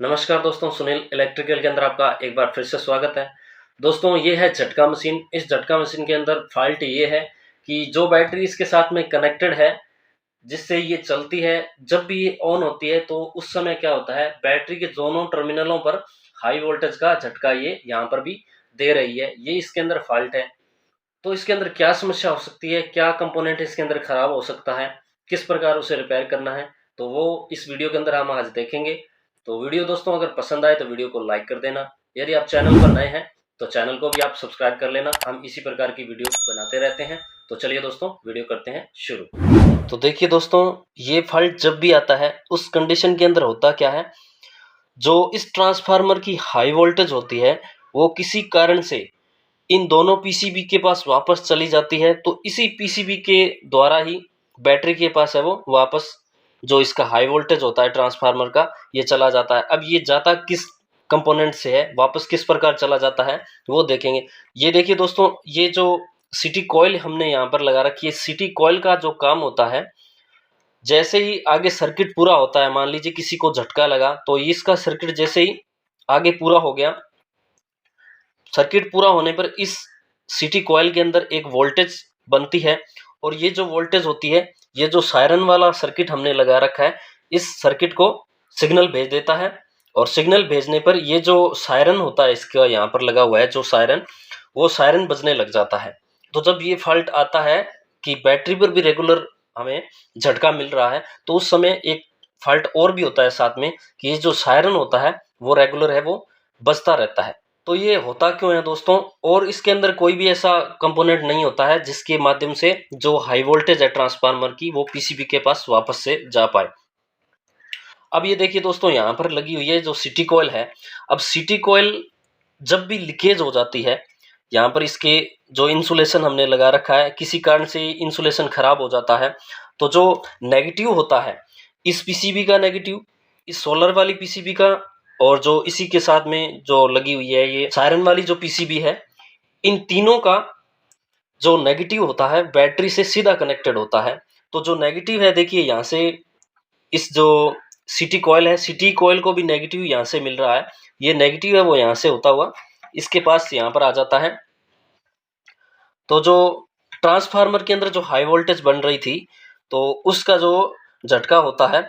नमस्कार दोस्तों, सुनील इलेक्ट्रिकल के अंदर आपका एक बार फिर से स्वागत है। दोस्तों ये है झटका मशीन। इस झटका मशीन के अंदर फॉल्ट ये है कि जो बैटरी इसके साथ में कनेक्टेड है, जिससे ये चलती है, जब भी ये ऑन होती है तो उस समय क्या होता है, बैटरी के दोनों टर्मिनलों पर हाई वोल्टेज का झटका ये यहाँ पर भी दे रही है। ये इसके अंदर फॉल्ट है। तो इसके अंदर क्या समस्या हो सकती है, क्या कंपोनेंट इसके अंदर खराब हो सकता है, किस प्रकार उसे रिपेयर करना है, तो वो इस वीडियो के अंदर हम आज देखेंगे। तो वीडियो दोस्तों अगर पसंद आए तो वीडियो को लाइक कर देना। यदि आप चैनल पर नए हैं तो चैनल को भी आप सब्सक्राइब कर लेना। हम इसी प्रकार की वीडियो बनाते रहते हैं। तो चलिए दोस्तों वीडियो करते हैं शुरू। तो देखिए दोस्तों, ये फॉल्ट जब भी आता है उस कंडीशन के अंदर होता क्या है, जो इस ट्रांसफार्मर की हाई वोल्टेज होती है वो किसी कारण से इन दोनों पीसीबी के पास वापस चली जाती है। तो इसी पीसीबी के द्वारा ही बैटरी के पास है वो वापस जो इसका हाई वोल्टेज होता है ट्रांसफार्मर का, ये चला जाता है। अब ये जाता किस कंपोनेंट से है, वापस किस प्रकार चला जाता है वो देखेंगे। ये देखिए दोस्तों, ये जो सिटी कॉइल हमने यहाँ पर लगा रखी है, सिटी कॉइल का जो काम होता है, जैसे ही आगे सर्किट पूरा होता है, मान लीजिए किसी को झटका लगा तो इसका सर्किट जैसे ही आगे पूरा हो गया, सर्किट पूरा होने पर इस सिटी कॉइल के अंदर एक वोल्टेज बनती है। और ये जो वोल्टेज होती है, ये जो सायरन वाला सर्किट हमने लगा रखा है, इस सर्किट को सिग्नल भेज देता है। और सिग्नल भेजने पर ये जो सायरन होता है, इसका यहाँ पर लगा हुआ है जो सायरन, वो सायरन बजने लग जाता है। तो जब ये फॉल्ट आता है कि बैटरी पर भी रेगुलर हमें झटका मिल रहा है, तो उस समय एक फॉल्ट और भी होता है साथ में कि ये जो सायरन होता है वो रेगुलर है, वो बजता रहता है। तो ये होता क्यों है दोस्तों, और इसके अंदर कोई भी ऐसा कंपोनेंट नहीं होता है जिसके माध्यम से जो हाई वोल्टेज है ट्रांसफार्मर की वो पीसीबी के पास वापस से जा पाए। अब ये देखिए दोस्तों, यहाँ पर लगी हुई है जो सिटी कॉइल है। अब सिटी कॉइल जब भी लीकेज हो जाती है, यहाँ पर इसके जो इंसुलेशन हमने लगा रखा है, किसी कारण से इंसुलेशन खराब हो जाता है, तो जो नेगेटिव होता है इस पीसीबी का, नेगेटिव इस सोलर वाली पीसीबी का, और जो इसी के साथ में जो लगी हुई है ये सायरन वाली जो पीसीबी है, इन तीनों का जो नेगेटिव होता है बैटरी से सीधा कनेक्टेड होता है। तो जो नेगेटिव है, देखिए यहाँ से इस जो सिटी कॉइल है, सिटी कॉइल को भी नेगेटिव यहाँ से मिल रहा है। ये नेगेटिव है वो यहाँ से होता हुआ इसके पास यहाँ पर आ जाता है। तो जो ट्रांसफार्मर के अंदर जो हाई वोल्टेज बन रही थी, तो उसका जो झटका होता है,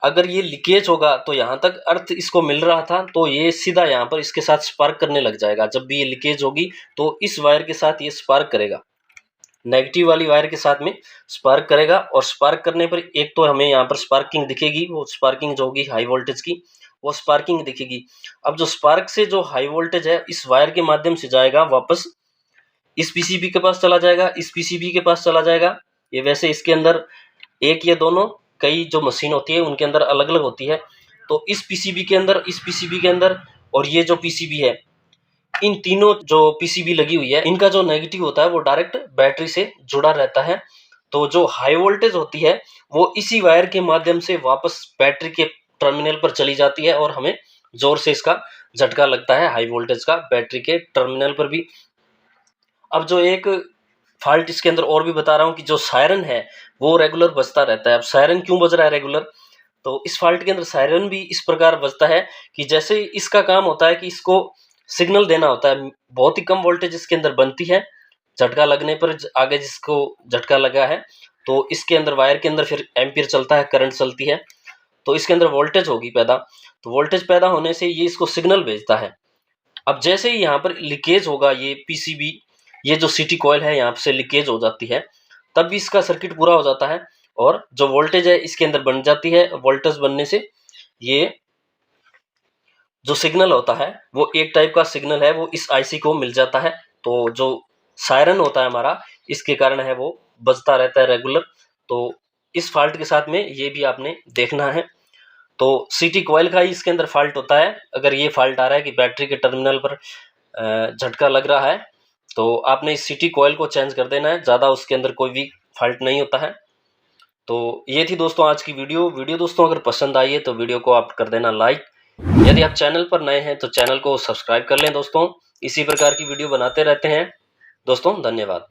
अगर ये लीकेज होगा तो यहाँ तक अर्थ इसको मिल रहा था, तो ये सीधा यहाँ पर इसके साथ स्पार्क करने लग जाएगा। जब भी ये लीकेज होगी तो इस वायर के साथ ये स्पार्क करेगा, नेगेटिव वाली वायर के साथ में स्पार्क करेगा। और स्पार्क करने पर एक तो हमें यहाँ पर स्पार्किंग दिखेगी, वो स्पार्किंग जो होगी हाई वोल्टेज की, वो स्पार्किंग दिखेगी। अब जो स्पार्क से जो हाई वोल्टेज है इस वायर के माध्यम से जाएगा, वापस इस पीसीबी के पास चला जाएगा, इस पीसीबी के पास चला जाएगा। ये वैसे इसके अंदर एक या दोनों कई जो मशीन होती है उनके अंदर अलग अलग होती है। तो इस पीसीबी के अंदर, इस पीसीबी के अंदर और ये जो पीसीबी है, इन तीनों जो पीसीबी लगी हुई है, इनका जो नेगेटिव होता है वो डायरेक्ट बैटरी से जुड़ा रहता है। तो जो हाई वोल्टेज होती है वो इसी वायर के माध्यम से वापस बैटरी के टर्मिनल पर चली जाती है और हमें जोर से इसका झटका लगता है हाई वोल्टेज का बैटरी के टर्मिनल पर भी। अब जो एक फॉल्ट इसके अंदर और भी बता रहा हूँ कि जो सायरन है वो रेगुलर बजता रहता है। अब सायरन क्यों बज रहा है रेगुलर, तो इस फॉल्ट के अंदर सायरन भी इस प्रकार बजता है कि जैसे इसका काम होता है कि इसको सिग्नल देना होता है। बहुत ही कम वोल्टेज इसके अंदर बनती है, झटका लगने पर आगे जिसको झटका लगा है तो इसके अंदर वायर के अंदर फिर एम्पियर चलता है, करंट चलती है, तो इसके अंदर वोल्टेज होगी पैदा। तो वोल्टेज पैदा होने से ये इसको सिग्नल भेजता है। अब जैसे ही यहाँ पर लीकेज होगा, ये पीसीबी, ये जो सिटी कॉइल है यहाँ से लीकेज हो जाती है, तब भी इसका सर्किट पूरा हो जाता है और जो वोल्टेज है इसके अंदर बन जाती है। वोल्टेज बनने से ये जो सिग्नल होता है वो एक टाइप का सिग्नल है, वो इस आईसी को मिल जाता है। तो जो सायरन होता है हमारा, इसके कारण है वो बजता रहता है रेगुलर। तो इस फॉल्ट के साथ में ये भी आपने देखना है। तो सिटी कॉइल का ही इसके अंदर फॉल्ट होता है। अगर ये फॉल्ट आ रहा है कि बैटरी के टर्मिनल पर झटका लग रहा है, तो आपने इस सिटी कॉइल को चेंज कर देना है, ज़्यादा उसके अंदर कोई भी फॉल्ट नहीं होता है। तो ये थी दोस्तों आज की वीडियो दोस्तों अगर पसंद आई है तो वीडियो को आप कर देना लाइक। यदि आप चैनल पर नए हैं तो चैनल को सब्सक्राइब कर लें दोस्तों। इसी प्रकार की वीडियो बनाते रहते हैं दोस्तों। धन्यवाद।